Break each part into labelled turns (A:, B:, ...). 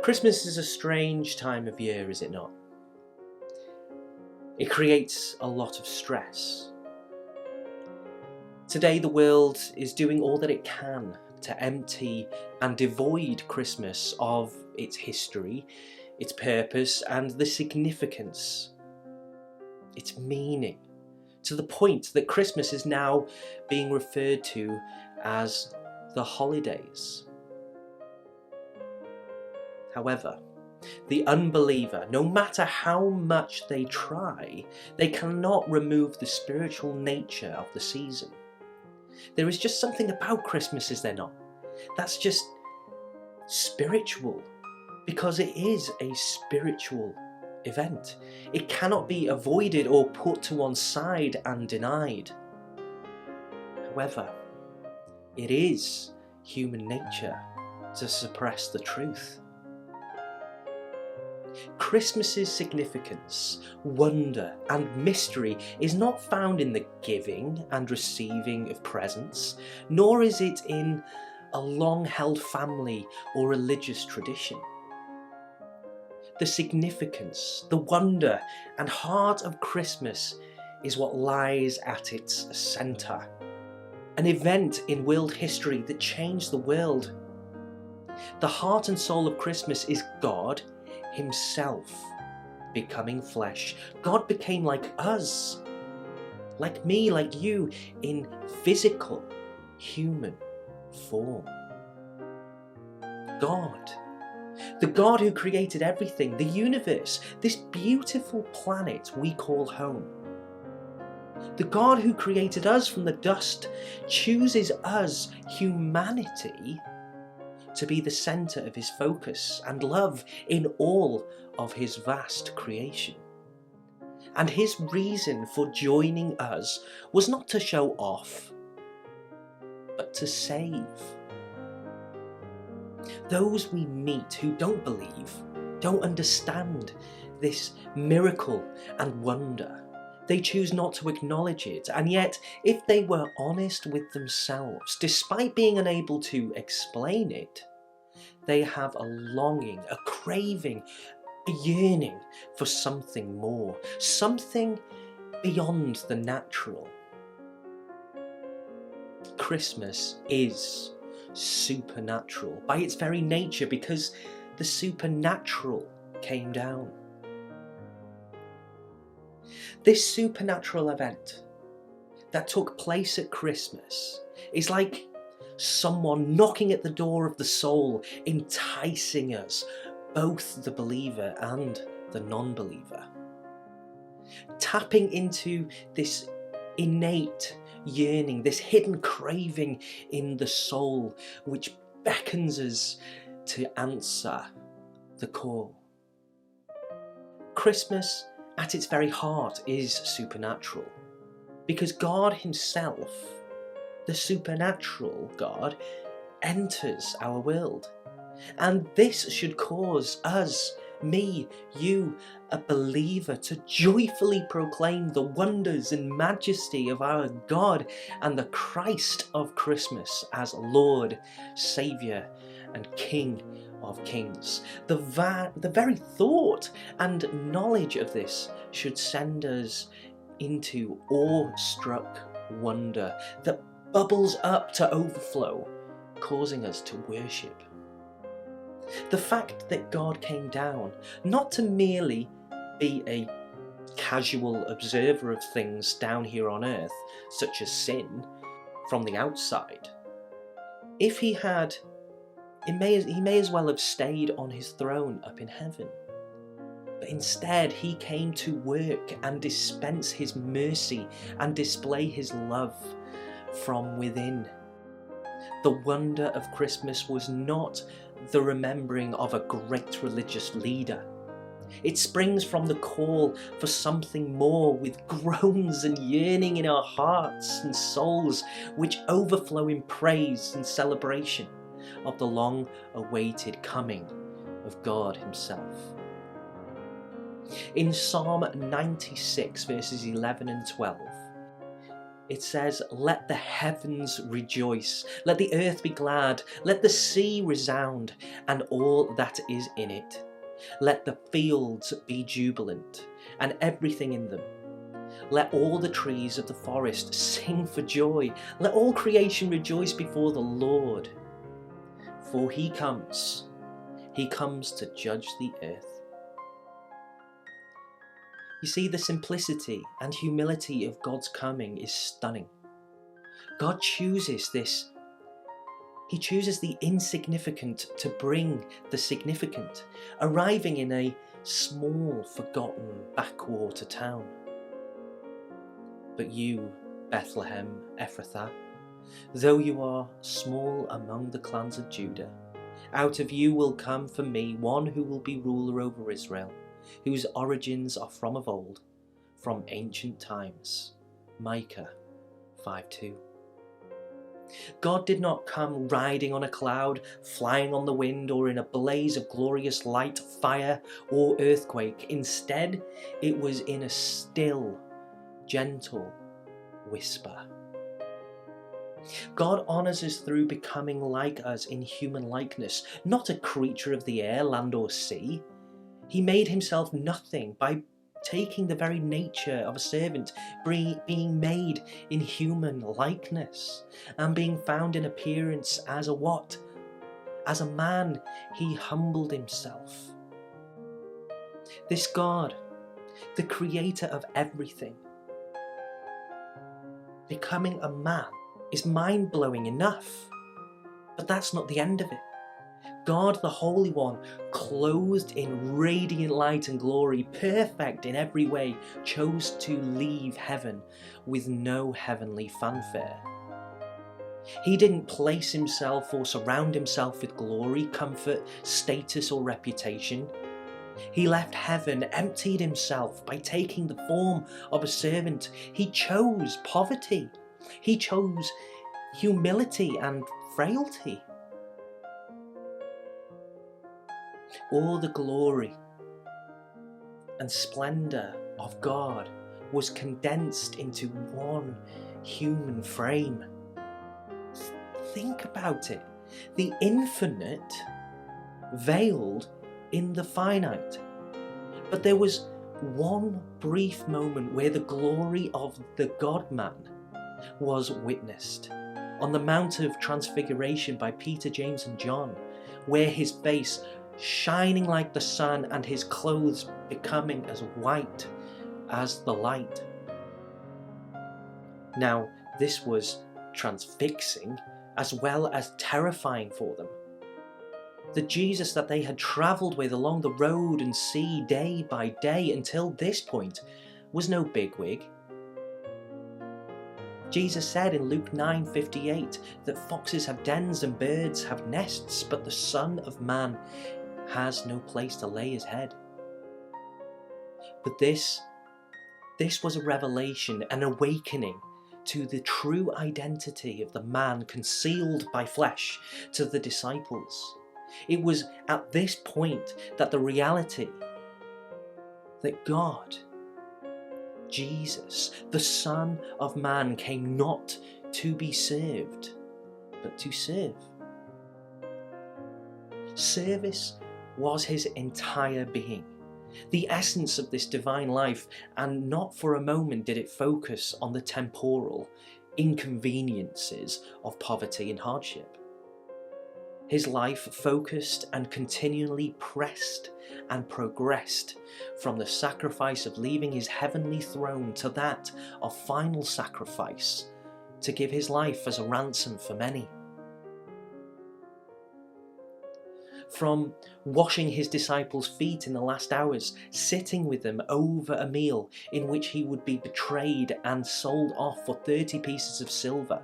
A: Christmas is a strange time of year, is it not? It creates a lot of stress. Today the world is doing all that it can to empty and devoid Christmas of its history, its purpose and the significance, its meaning, to the point that Christmas is now being referred to as the holidays. However, the unbeliever, no matter how much they try, they cannot remove the spiritual nature of the season. There is just something about Christmas, is there not? That's just spiritual, because it is a spiritual event. It cannot be avoided or put to one side and denied. However, it is human nature to suppress the truth. Christmas's significance, wonder and mystery is not found in the giving and receiving of presents, nor is it in a long-held family or religious tradition. The significance, the wonder and heart of Christmas is what lies at its centre. An event in world history that changed the world. The heart and soul of Christmas is God Himself becoming flesh. God became like us, like me, like you, in physical, human form. God, the God who created everything, the universe, this beautiful planet we call home. The God who created us from the dust chooses us, humanity, to be the centre of His focus and love in all of His vast creation. And His reason for joining us was not to show off, but to save. Those we meet who don't believe, don't understand this miracle and wonder. They choose not to acknowledge it, and yet if they were honest with themselves, despite being unable to explain it, they have a longing, a craving, a yearning for something more, something beyond the natural. Christmas is supernatural by its very nature, because the supernatural came down. This supernatural event that took place at Christmas is like someone knocking at the door of the soul, enticing us, both the believer and the non-believer. Tapping into this innate yearning, this hidden craving in the soul, which beckons us to answer the call. Christmas, at its very heart, is supernatural, because God Himself, the supernatural God, enters our world. And this should cause us, me, you, a believer, to joyfully proclaim the wonders and majesty of our God and the Christ of Christmas as Lord, Saviour and King of Kings. The very thought and knowledge of this should send us into awe-struck wonder that bubbles up to overflow, causing us to worship. The fact that God came down, not to merely be a casual observer of things down here on earth, such as sin, from the outside. If He had, He may as well have stayed on His throne up in heaven. But instead He came to work and dispense His mercy and display His love from within. The wonder of Christmas was not the remembering of a great religious leader. It springs from the call for something more, with groans and yearning in our hearts and souls, which overflow in praise and celebration of the long-awaited coming of God Himself. In Psalm 96 verses 11 and 12, It says, "Let the heavens rejoice, let the earth be glad, let the sea resound, and all that is in it. Let the fields be jubilant, and everything in them. Let all the trees of the forest sing for joy. Let all creation rejoice before the Lord. For he comes to judge the earth." You see, the simplicity and humility of God's coming is stunning. God chooses this. He chooses the insignificant to bring the significant, arriving in a small, forgotten backwater town. But you, Bethlehem Ephrathah, though you are small among the clans of Judah, out of you will come for me one who will be ruler over Israel, whose origins are from of old, from ancient times. Micah 5:2. God did not come riding on a cloud, flying on the wind, or in a blaze of glorious light, fire, or earthquake. Instead, it was in a still, gentle whisper. God honours us through becoming like us in human likeness, not a creature of the air, land, or sea. He made himself nothing by taking the very nature of a servant, being made in human likeness, and being found in appearance as a what? As a man, he humbled himself. This God, the creator of everything, becoming a man is mind-blowing enough, but that's not the end of it. God, the Holy One, clothed in radiant light and glory, perfect in every way, chose to leave heaven with no heavenly fanfare. He didn't place himself or surround himself with glory, comfort, status, or reputation. He left heaven, emptied himself by taking the form of a servant. He chose poverty. He chose humility and frailty. All the glory and splendour of God was condensed into one human frame. Think about it. The infinite veiled in the finite. But there was one brief moment where the glory of the God-man was witnessed on the Mount of Transfiguration by Peter, James and John, where his face shining like the sun and his clothes becoming as white as the light. Now, this was transfixing as well as terrifying for them. The Jesus that they had travelled with along the road and sea day by day until this point was no bigwig. Jesus said in Luke 9:58 that foxes have dens and birds have nests, but the Son of Man has no place to lay his head. But this was a revelation, an awakening to the true identity of the man concealed by flesh to the disciples. It was at this point that the reality that God, Jesus, the Son of Man, came not to be served, but to serve. Service was his entire being, the essence of this divine life, and not for a moment did it focus on the temporal inconveniences of poverty and hardship. His life focused and continually pressed and progressed from the sacrifice of leaving his heavenly throne to that of final sacrifice to give his life as a ransom for many. From washing his disciples' feet in the last hours, sitting with them over a meal in which he would be betrayed and sold off for 30 pieces of silver.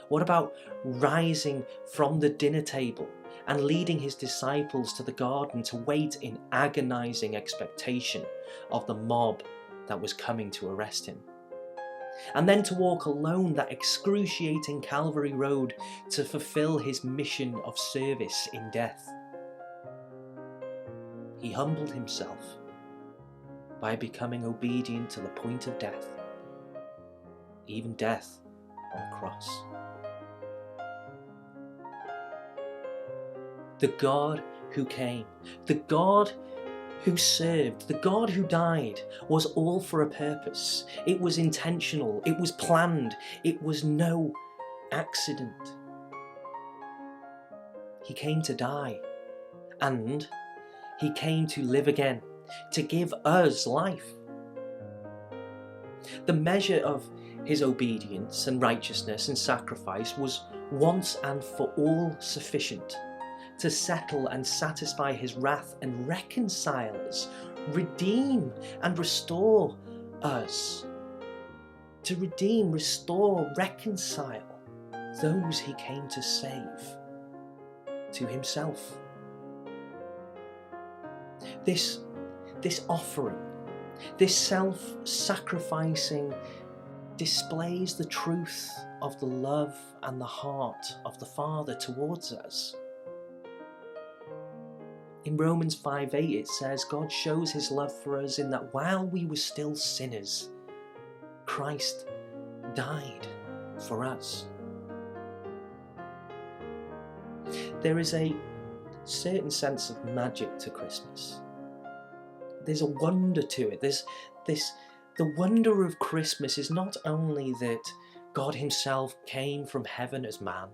A: What about rising from the dinner table and leading his disciples to the garden to wait in agonizing expectation of the mob that was coming to arrest him? And then to walk alone that excruciating Calvary road to fulfill his mission of service in death. He humbled himself by becoming obedient to the point of death. even death on a cross. The God who came, the God who served, the God who died was all for a purpose. It was intentional, it was planned, it was no accident. He came to die, and he came to live again, to give us life. The measure of his obedience and righteousness and sacrifice was once and for all sufficient to settle and satisfy his wrath and reconcile us, redeem and restore us. To redeem, restore, reconcile those he came to save to himself. This offering, this self-sacrificing, displays the truth of the love and the heart of the Father towards us. In Romans 5:8 it says, God shows his love for us in that while we were still sinners, Christ died for us. There is a certain sense of magic to Christmas. There's a wonder to it. The wonder of Christmas is not only that God himself came from heaven as man.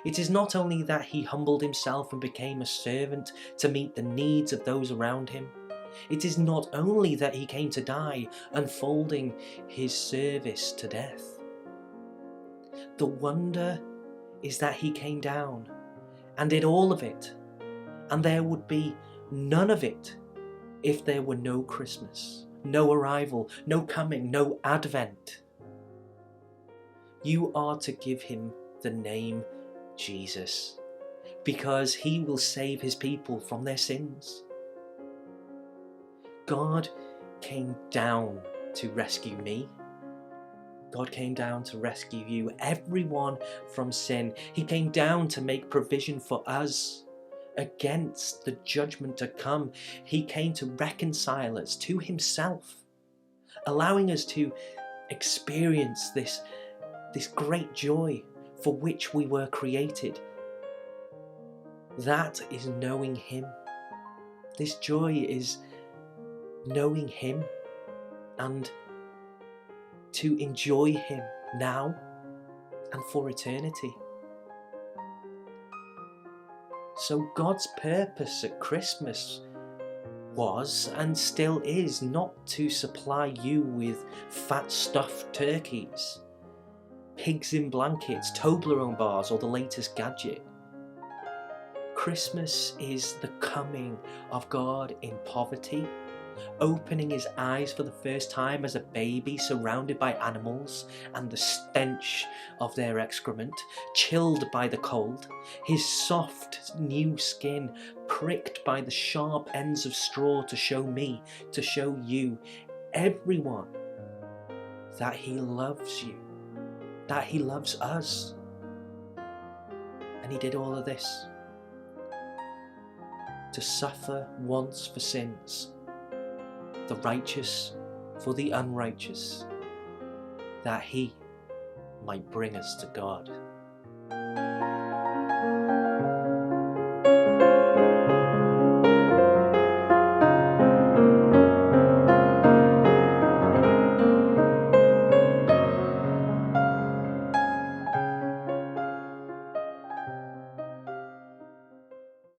A: It is not only that he humbled himself and became a servant to meet the needs of those around him. It is not only that he came to die, unfolding his service to death. The wonder is that he came down and did all of it, and there would be none of it if there were no Christmas, no arrival, no coming, no Advent. You are to give him the name Jesus, because he will save his people from their sins. God came down to rescue me. God came down to rescue you, everyone, from sin. He came down to make provision for us against the judgment to come. He came to reconcile us to himself, allowing us to experience this great joy for which we were created. That is knowing him. This joy is knowing him and to enjoy him now and for eternity. So God's purpose at Christmas was and still is not to supply you with fat stuffed turkeys, pigs in blankets, Toblerone bars, or the latest gadget. Christmas is the coming of God in poverty, opening his eyes for the first time as a baby surrounded by animals and the stench of their excrement, chilled by the cold, his soft new skin pricked by the sharp ends of straw to show me, to show you, everyone, that he loves you, that he loves us. And he did all of this to suffer once for sins, the righteous for the unrighteous, that he might bring us to God.